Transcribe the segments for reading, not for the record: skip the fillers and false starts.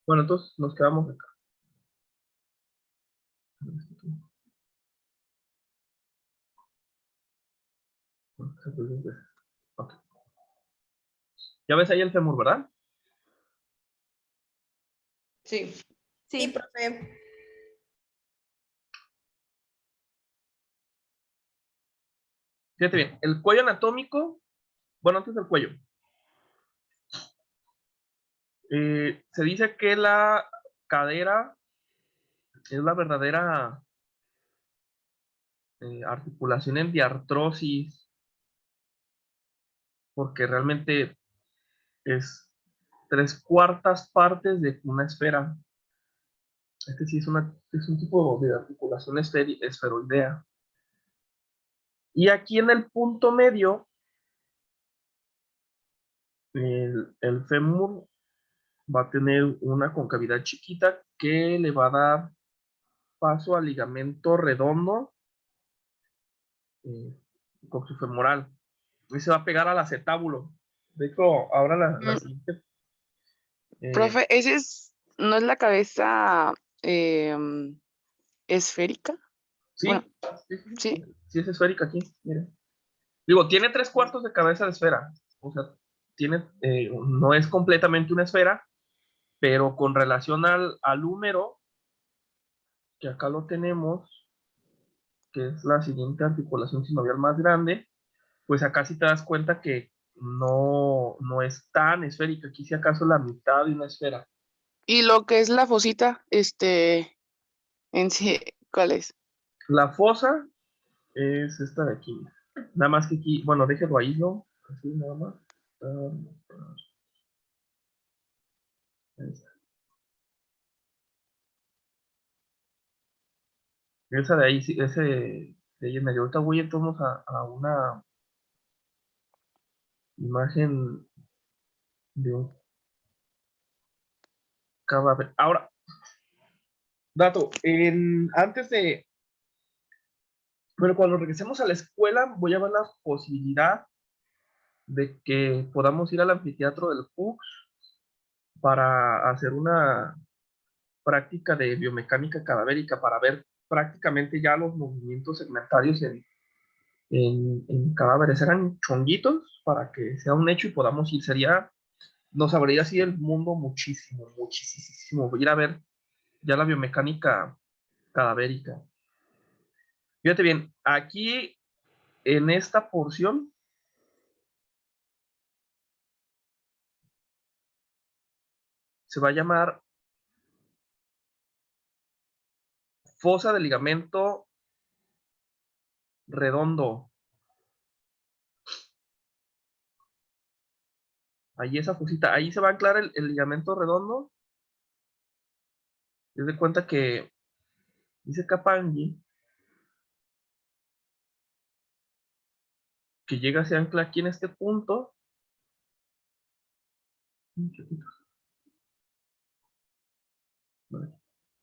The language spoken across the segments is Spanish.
Bueno, entonces nos quedamos acá. Ok. Ya ves ahí el fémur, ¿verdad? Sí. Sí, Sí. profe. Fíjate bien, el cuello anatómico, bueno, antes del cuello, se dice que la cadera es la verdadera articulación en diartrosis, porque realmente es 3/4 partes de una esfera. Este sí es un tipo de articulación esferoidea. Y aquí en el punto medio, el fémur va a tener una concavidad chiquita que le va a dar paso al ligamento redondo eh, coxofemoral. Y se va a pegar al acetábulo. De hecho, ahora la siguiente. Profe, ese no es la cabeza esférica. Bueno, Sí, sí, sí, sí. sí es esférica aquí, miren. Digo, tiene 3/4 de cabeza de esfera. O sea, no es completamente una esfera, pero con relación al húmero, que acá lo tenemos, que es la siguiente articulación sinovial más grande, pues acá sí te das cuenta que no es tan esférica. Aquí si acaso la mitad de una esfera. Y lo que es la fosita, en sí, ¿cuál es? La fosa es esta de aquí. Nada más que aquí, bueno, déjalo ahí, ¿no? Así nada más. Ahí está. Esa de ahí, sí, ese de ahí en medio. Ahorita voy entonces a una imagen de un cadáver. Ahora, dato, bueno, cuando regresemos a la escuela, voy a ver la posibilidad de que podamos ir al anfiteatro del PUCS para hacer una práctica de biomecánica cadavérica, para ver prácticamente ya los movimientos segmentarios en cadáveres. Eran chonguitos para que sea un hecho y podamos ir. Nos abriría así el mundo muchísimo, muchísimo. Ir a ver ya la biomecánica cadavérica. Fíjate bien, aquí en esta porción se va a llamar fosa del ligamento redondo. Ahí esa fosita, ahí se va a anclar el ligamento redondo. Te de cuenta que dice Capangui que llega, se ancla aquí en este punto.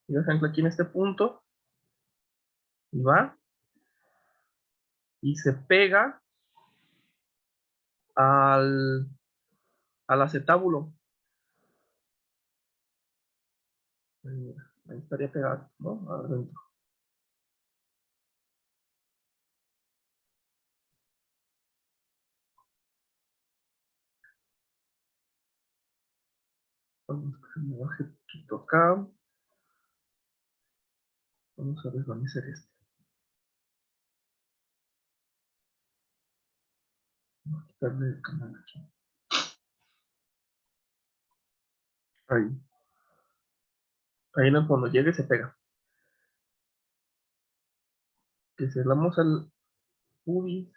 Llega, se ancla aquí en este punto y va y se pega al, al acetábulo. Ahí estaría pegado, ¿no? Adentro. Vamos a que se me baje poquito acá. Vamos a desvanecer este. Vamos a quitarle el canal aquí. Ahí. Ahí en el fondo llegue se pega. Que se lamos al pubis.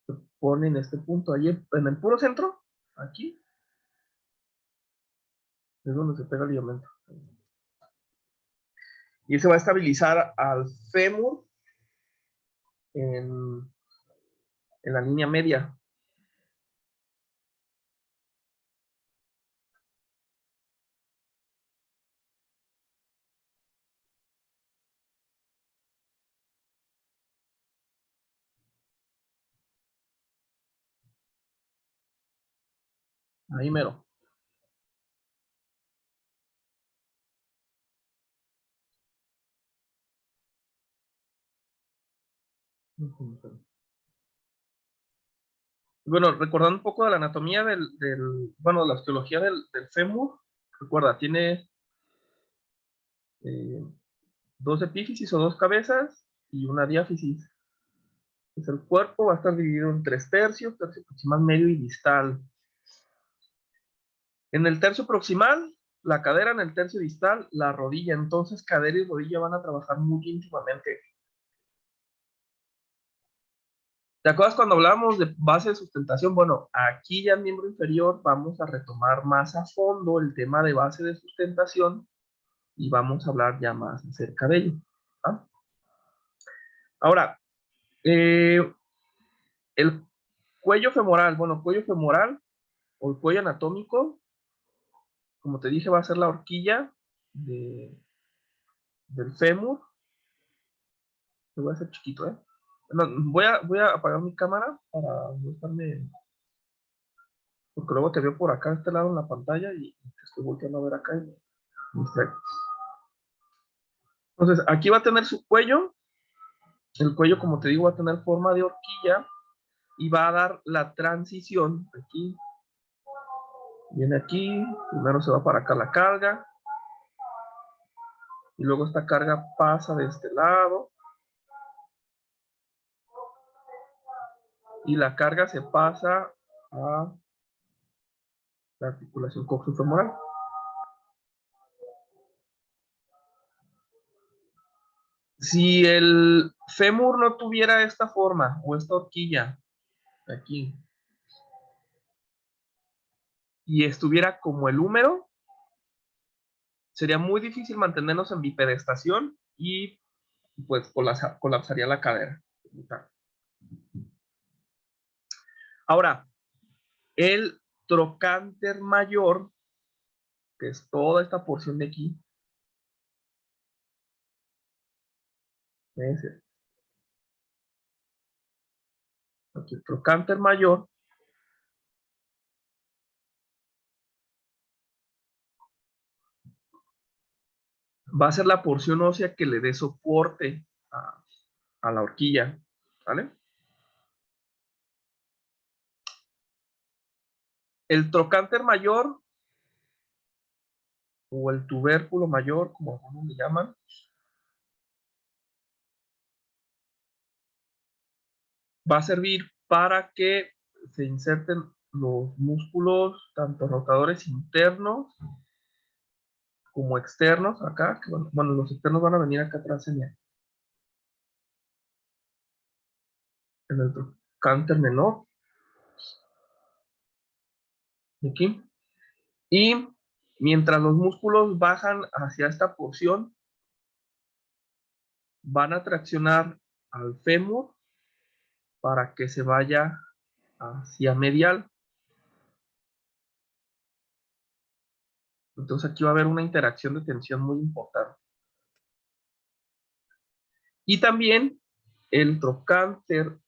Se pone en este punto, ahí en el puro centro. Aquí. Es donde se pega el ligamento. Y se va a estabilizar al fémur en, en la línea media. Ahí mero. Bueno, recordando un poco de la anatomía bueno, de la osteología del fémur, recuerda, tiene dos epífisis o dos cabezas y una diáfisis. Pues el cuerpo va a estar dividido en 3 tercios, tercio proximal, medio y distal. En el tercio proximal, la cadera; en el tercio distal, la rodilla. Entonces, cadera y rodilla van a trabajar muy íntimamente. ¿Te acuerdas cuando hablábamos de base de sustentación? Bueno, aquí ya en miembro inferior vamos a retomar más a fondo el tema de base de sustentación y vamos a hablar ya más acerca de ello. ¿Ah? Ahora, el cuello femoral. Bueno, cuello femoral o el cuello anatómico, como te dije, va a ser la horquilla del fémur. Lo voy a hacer chiquito, ¿eh? No, voy a apagar mi cámara para no estarme... Porque luego te veo por acá, a este lado en la pantalla, y te estoy volteando a ver acá y me distraigo. Entonces, aquí va a tener su cuello. El cuello, como te digo, va a tener forma de horquilla y va a dar la transición aquí. Viene aquí, primero se va para acá la carga, y luego esta carga pasa de este lado, y la carga se pasa a la articulación coxofemoral. Si el fémur no tuviera esta forma o esta horquilla aquí y estuviera como el húmero, sería muy difícil mantenernos en bipedestación y pues colapsaría la cadera. Ahora, el trocánter mayor, que es toda esta porción de aquí, aquí el trocánter mayor va a ser la porción ósea que le dé soporte a la horquilla, ¿vale? El trocánter mayor o el tubérculo mayor, como algunos le llaman, va a servir para que se inserten los músculos, tanto rotadores internos como externos, acá, que bueno, los externos van a venir acá atrás en el trocánter menor, aquí, y mientras los músculos bajan hacia esta porción, van a traccionar al fémur para que se vaya hacia medial. Entonces aquí va a haber una interacción de tensión muy importante. Y también el trocánter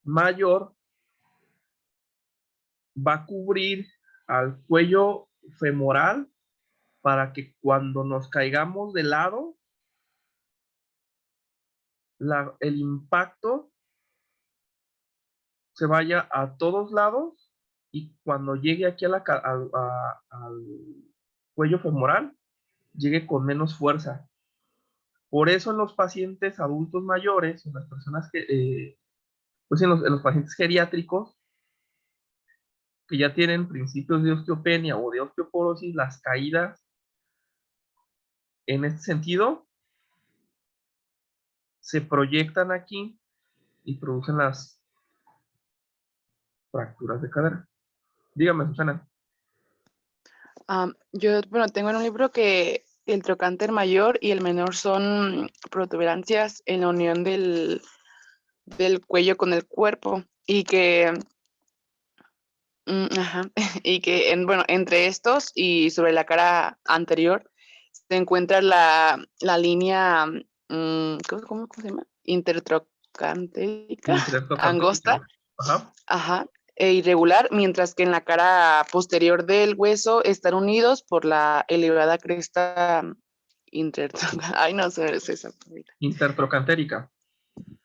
mayor va a cubrir al cuello femoral para que cuando nos caigamos de lado, el impacto se vaya a todos lados y cuando llegue aquí al cuello femoral, llegue con menos fuerza. Por eso en los pacientes adultos mayores, en las personas que, pues en los pacientes geriátricos, que ya tienen principios de osteopenia o de osteoporosis, las caídas en este sentido se proyectan aquí y producen las fracturas de cadera. Dígame, Susana. Yo, bueno, tengo en un libro que el trocánter mayor y el menor son protuberancias en la unión del cuello con el cuerpo y que, ajá, y que, bueno, entre estos y sobre la cara anterior se encuentra la línea, ¿cómo se llama? Intertrocantérica, angosta, Ajá. ajá, e irregular, mientras que en la cara posterior del hueso están unidos por la elevada cresta Ay, no sé, es esa. Intertrocantérica.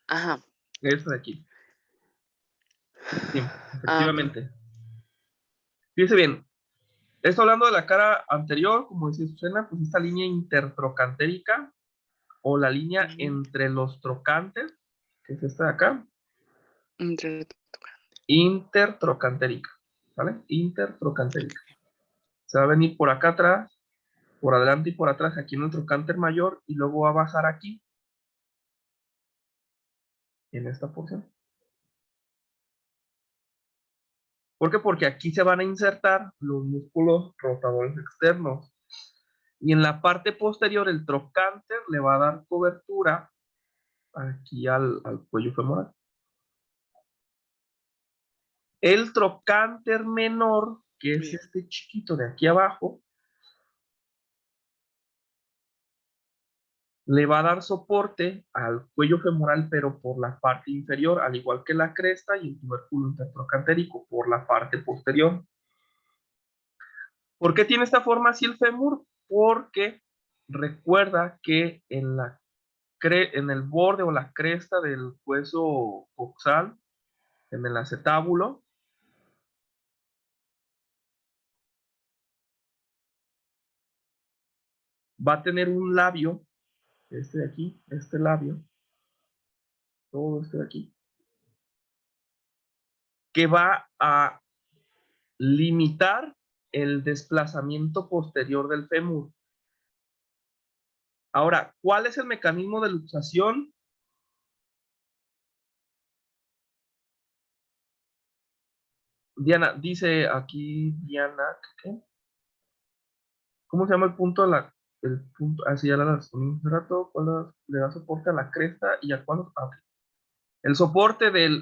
Ajá. Esta de aquí. Sí, Ah, ok. efectivamente. Fíjese bien. Esto hablando de la cara anterior, como dice Susana, pues esta línea intertrocantérica o la línea Ujú. entre los trocantes, que es esta de acá, Entre- intertrocantérica, ¿vale? Intertrocantérica. Se va a venir por acá atrás, por adelante y por atrás, aquí en el trocánter mayor, y luego va a bajar aquí, en esta porción. ¿Por qué? Porque aquí se van a insertar los músculos rotadores externos. Y en la parte posterior, el trocánter le va a dar cobertura aquí al cuello femoral. El trocánter menor, que es Bien. este chiquito de aquí abajo, le va a dar soporte al cuello femoral, pero por la parte inferior, al igual que la cresta y el tubérculo intertrocantérico, por la parte posterior. ¿Por qué tiene esta forma así el fémur? Porque recuerda que en el borde o la cresta del hueso coxal, en el acetábulo, va a tener un labio, este de aquí, este labio, todo este de aquí, que va a limitar el desplazamiento posterior del fémur. Ahora, ¿cuál es el mecanismo de luxación? Diana, dice aquí Diana, ¿qué? ¿Cómo se llama el punto el punto? Así ya la respondí hace rato. ¿Cuál le da soporte a la cresta y a cuál? Ah, ok. El soporte de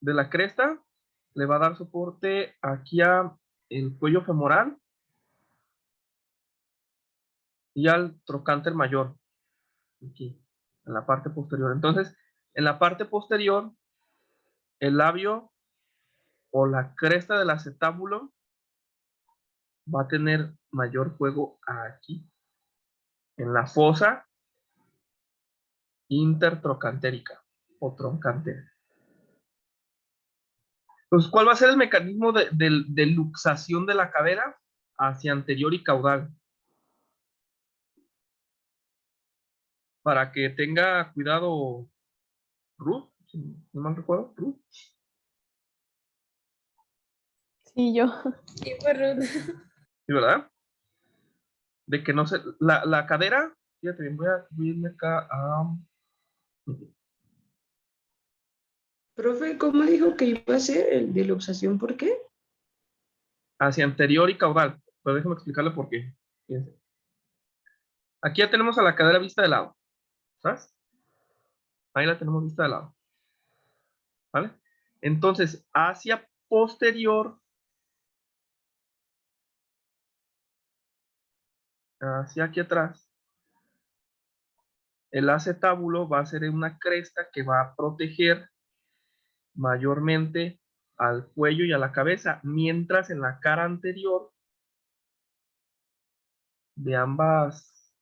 la cresta le va a dar soporte aquí a el cuello femoral y al trocánter mayor, aquí, en la parte posterior. Entonces, en la parte posterior, el labio o la cresta del acetábulo va a tener mayor juego aquí, en la fosa intertrocantérica o troncante. Entonces, ¿cuál va a ser el mecanismo de luxación de la cadera hacia anterior y caudal? Para que tenga cuidado Ruth, si no mal recuerdo, Ruth, Sí, yo. Sí, fue Ruth. ¿sí, verdad? De que no se, la cadera, fíjate bien, voy a irme acá a, Profe, ¿cómo dijo que iba a ser el de luxación? ¿Por qué? hacia anterior y caudal, pero déjame explicarle por qué. Fíjense. Aquí ya tenemos a la cadera vista de lado, ¿sabes? Ahí la tenemos vista de lado, ¿vale? Entonces, hacia posterior, hacia aquí atrás, el acetábulo va a ser una cresta que va a proteger mayormente al cuello y a la cabeza, mientras en la cara anterior de ambas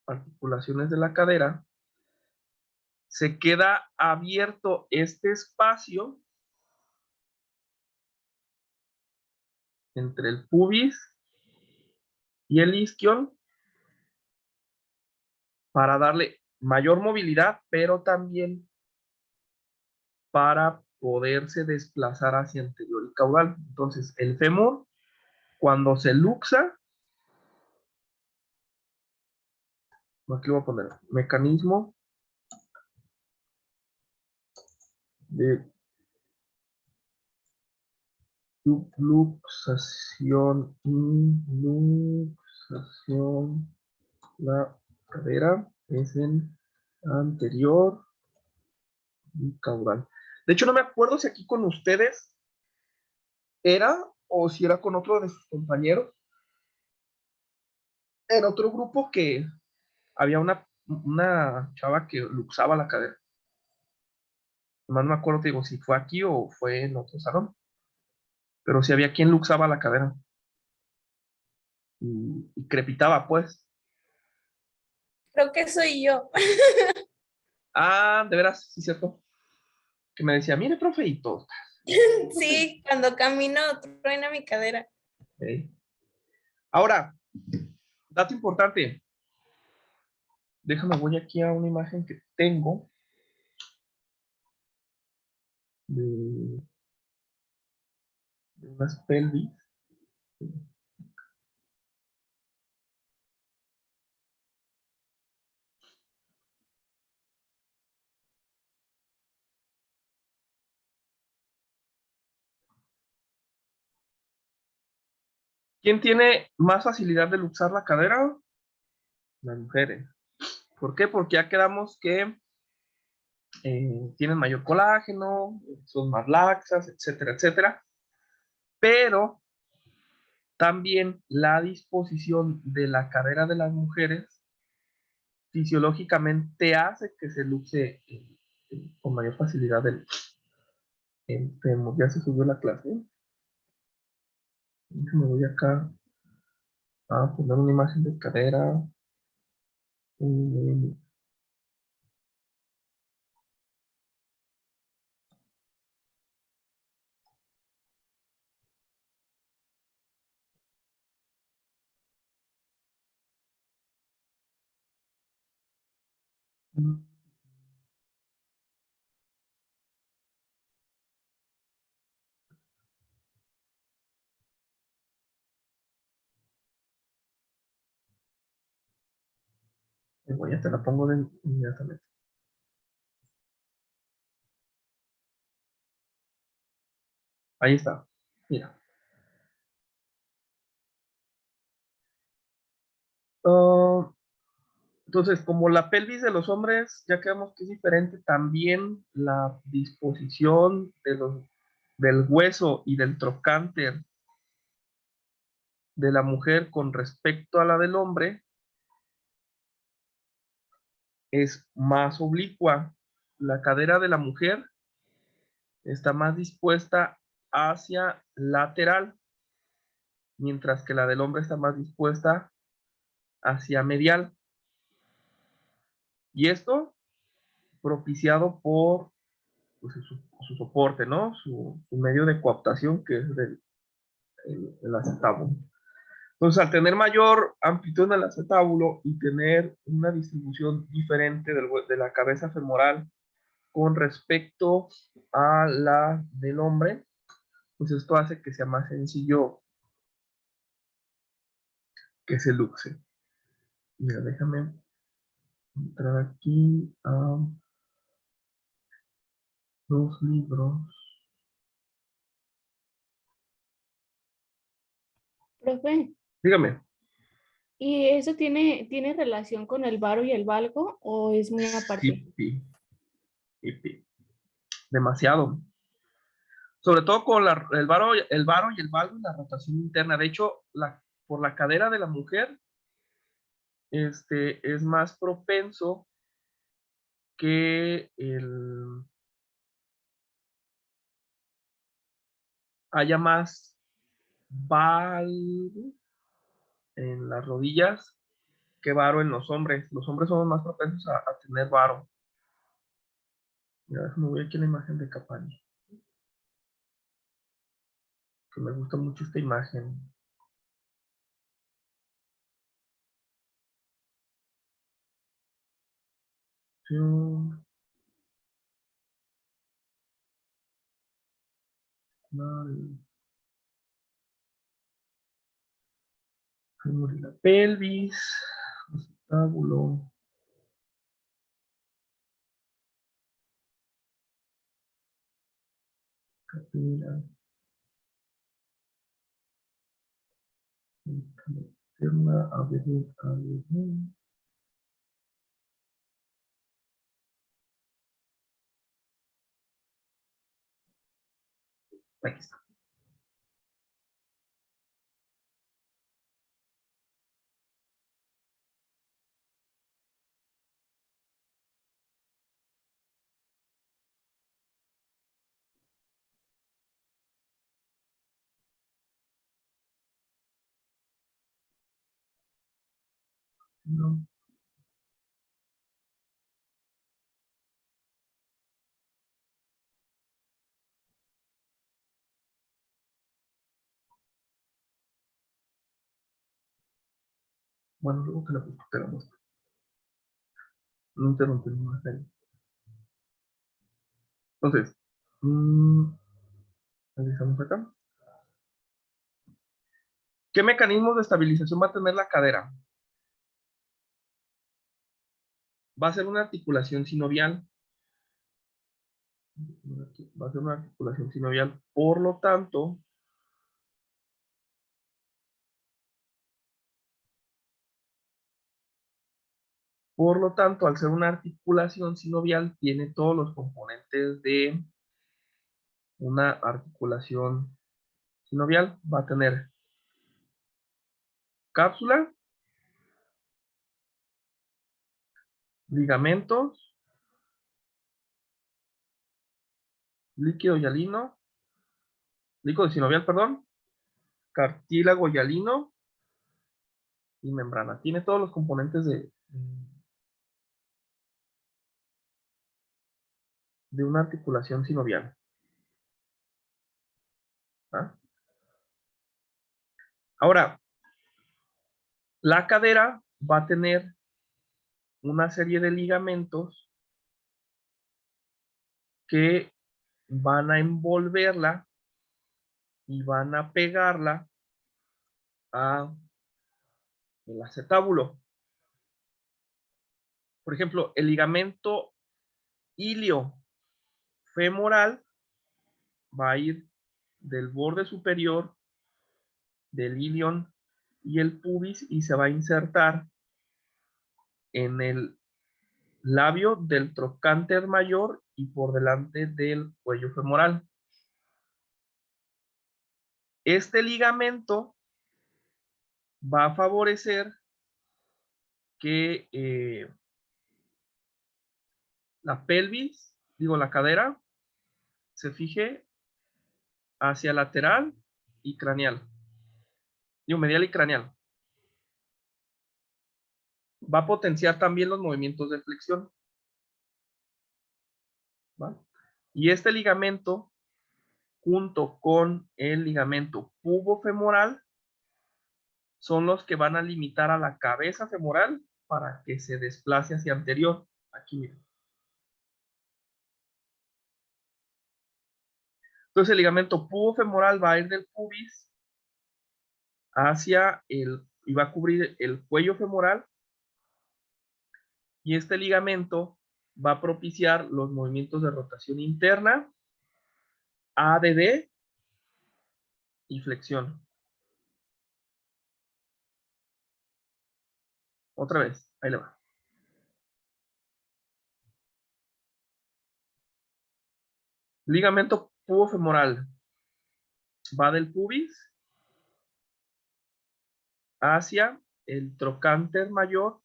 articulaciones de la cadera se queda abierto este espacio entre el pubis y el isquion para darle mayor movilidad, pero también para poderse desplazar hacia anterior y caudal. Entonces, el fémur, cuando se luxa, aquí voy a poner mecanismo de luxación, la cadera es en anterior y caudal. De hecho, no me acuerdo si aquí con ustedes era o si era con otro de sus compañeros en otro grupo que había una chava que luxaba la cadera. No me acuerdo, te digo, si fue aquí o fue en otro salón. pero si había quien luxaba la cadera y crepitaba, pues. Creo que soy yo. Ah, de veras, sí, cierto. Que me decía, mire, profe, y todo. Sí, cuando camino truena mi cadera. Ok. Ahora, dato importante. Déjame, voy aquí a una imagen que tengo de, de unas pelvis. ¿Quién tiene más facilidad de luxar la cadera? Las mujeres. ¿Por qué? Porque ya quedamos que tienen mayor colágeno, son más laxas, etcétera, etcétera. Pero también la disposición de la cadera de las mujeres fisiológicamente hace que se luxe con mayor facilidad el fémur. Ya se subió la clase. Me voy acá a poner una imagen de cadera. Mm, ya te la pongo inmediatamente. Ahí está. Mira. Ah, entonces, como la pelvis de los hombres, ya quedamos que es diferente, también la disposición del hueso y del trocánter de la mujer con respecto a la del hombre es más oblicua. La cadera de la mujer está más dispuesta hacia lateral, mientras que la del hombre está más dispuesta hacia medial. Y esto propiciado por pues, su soporte, ¿no? Su medio de coaptación, que es el acetábulo. Entonces, al tener mayor amplitud en el acetábulo y tener una distribución diferente de la cabeza femoral con respecto a la del hombre, pues esto hace que sea más sencillo que se luxe. Mira, déjame entrar aquí a los libros. Profe, Dígame. ¿y eso tiene relación con el varo y el valgo o es muy aparte? Hippie, hippie. Demasiado. Sobre todo con el varo y el valgo y la rotación interna. De hecho, por la cadera de la mujer, es más propenso que haya más valgo en las rodillas que varo en los hombres. Los hombres somos más propensos a tener varo. Mira, me voy aquí a la imagen de Capani, que me gusta mucho esta imagen. La pelvis, acetábulo, cadera, interna, abdomen. Aquí está. No. Bueno, luego te la muestro. No interrumpimos más ahí. Entonces, revisamos acá. ¿Qué mecanismos de estabilización va a tener la cadera? Va a ser una articulación sinovial. Va a ser una articulación sinovial. Por lo tanto, al ser una articulación sinovial, tiene todos los componentes de una articulación sinovial. Va a tener cápsula, ligamentos, líquido hialino, líquido sinovial, perdón, cartílago hialino y membrana. Tiene todos los componentes de una articulación sinovial. ¿Ah? Ahora, la cadera va a tener una serie de ligamentos que van a envolverla y van a pegarla a el acetábulo. Por ejemplo, el ligamento iliofemoral va a ir del borde superior del ilion y el pubis y se va a insertar en el labio del trocánter mayor y por delante del cuello femoral. Este ligamento va a favorecer que la pelvis, la cadera, se fije hacia lateral y craneal. Medial y craneal. Va a potenciar también los movimientos de flexión. ¿Va? Y este ligamento, junto con el ligamento pubofemoral, son los que van a limitar a la cabeza femoral para que se desplace hacia anterior. Aquí miren. Entonces el ligamento pubofemoral va a ir del pubis hacia y va a cubrir el cuello femoral, y este ligamento va a propiciar los movimientos de rotación interna, ADD y flexión. Otra vez, ahí le va. Ligamento pubofemoral va del pubis hacia el trocánter mayor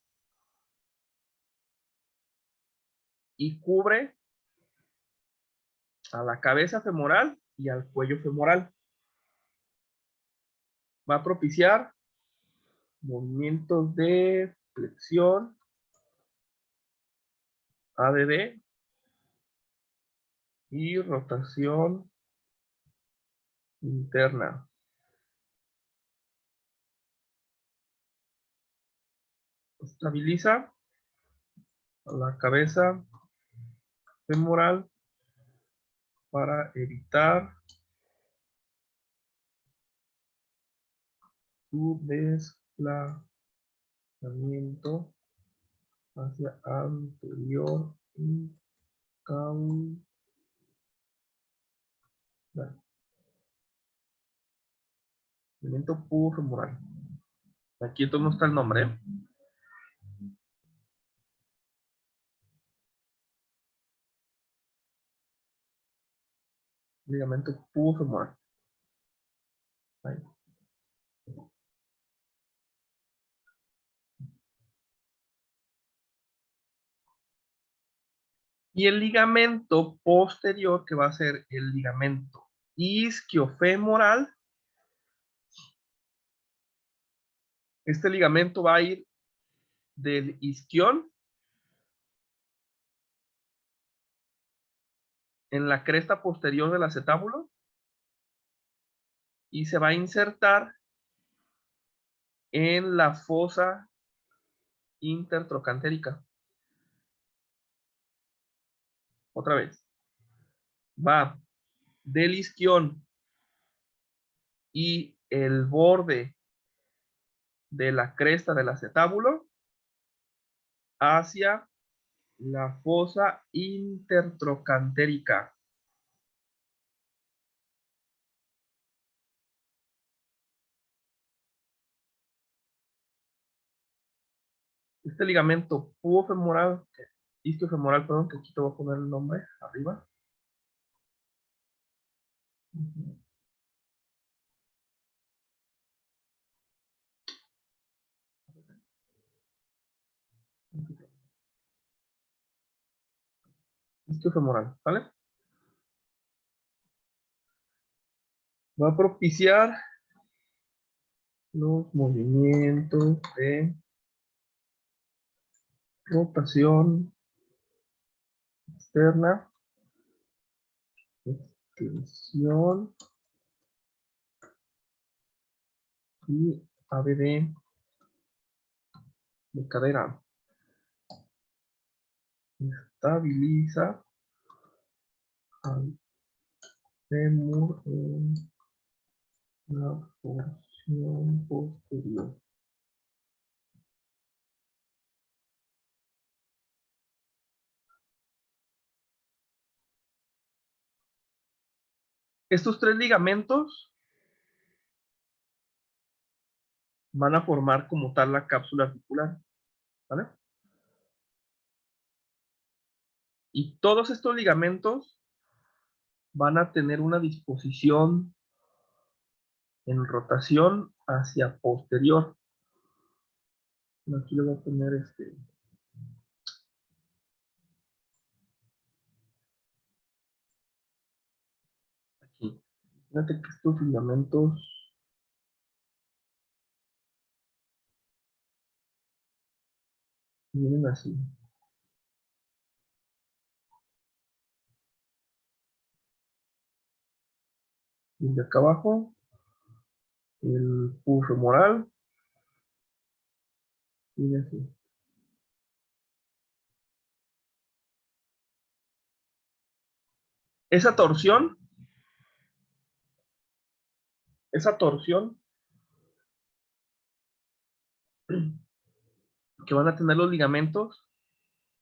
y cubre a la cabeza femoral y al cuello femoral. Va a propiciar movimientos de flexión, ADD y rotación interna. Estabiliza la cabeza femoral para evitar su desplazamiento hacia anterior y caudal. Movimiento pubofemoral. Aquí no está el nombre, ¿eh? Ligamento pubofemoral. Ahí. Y el ligamento posterior, que va a ser el ligamento isquiofemoral, este ligamento va a ir del isquión en la cresta posterior del acetábulo y se va a insertar en la fosa intertrocantérica. Otra vez. Va del isquión y el borde de la cresta del acetábulo hacia la fosa intertrocantérica. Este ligamento pubofemoral, isquiofemoral, perdón, que aquí te voy a poner el nombre arriba. Isquiofemoral, ¿vale? Va a propiciar los movimientos de rotación externa, extensión y ABD de cadera. Estabiliza al fémur en la porción posterior. Estos tres ligamentos van a formar como tal la cápsula articular, ¿vale? Y todos estos ligamentos van a tener una disposición en rotación hacia posterior. Aquí le voy a poner aquí. Fíjate que estos ligamentos vienen así. Y de acá abajo, el pubis femoral viene así. Esa torsión que van a tener los ligamentos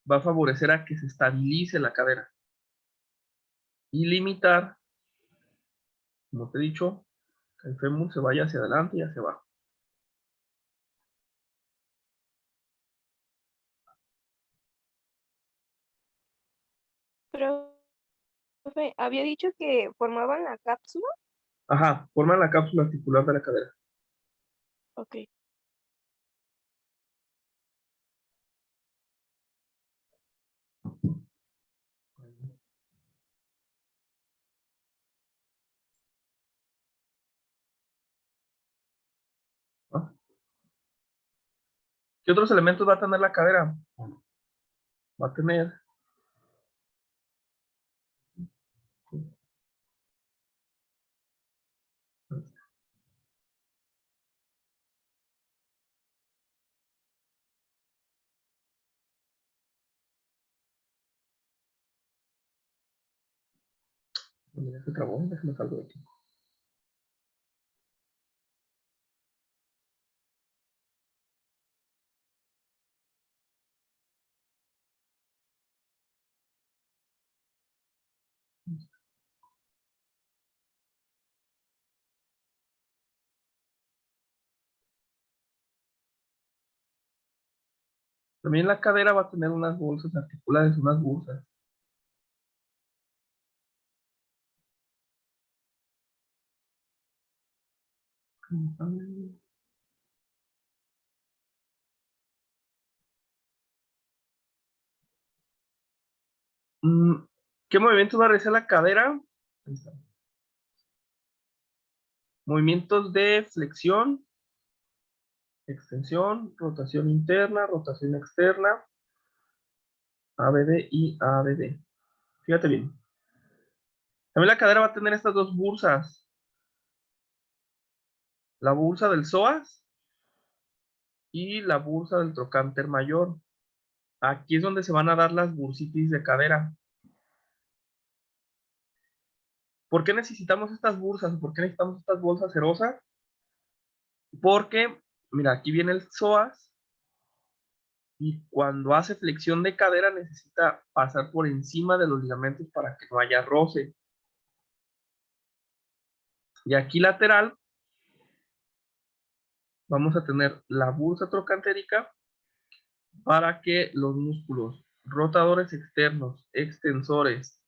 va a favorecer a que se estabilice la cadera y limitar, como te he dicho, que el fémur se vaya hacia adelante y hacia abajo. Profe, había dicho que formaban la cápsula. Ajá, forman la cápsula articular de la cadera. Ok. ¿No? ¿Qué otros elementos va a tener la cadera? Va a tener se trabó, déjame salgo de aquí. También la cadera va a tener unas bolsas articulares, unas bursas. ¿Qué movimientos va a realizar la cadera? Ahí está. Movimientos de flexión, extensión, rotación interna, rotación externa, ABD y ABD. Fíjate bien. También la cadera va a tener estas dos bursas. La bursa del psoas y la bursa del trocánter mayor. Aquí es donde se van a dar las bursitis de cadera. ¿Por qué necesitamos estas bursas? ¿Por qué necesitamos estas bolsas serosas? Porque, mira, aquí viene el psoas y cuando hace flexión de cadera necesita pasar por encima de los ligamentos para que no haya roce. Y aquí lateral vamos a tener la bursa trocantérica para que los músculos rotadores externos, extensores,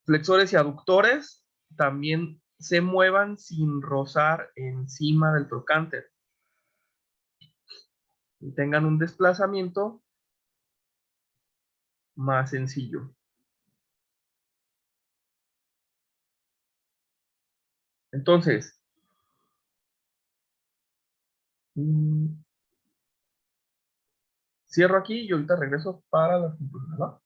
flexores y aductores también se muevan sin rozar encima del trocánter y tengan un desplazamiento más sencillo. Entonces, cierro aquí y ahorita regreso para las conclusiones, ¿va?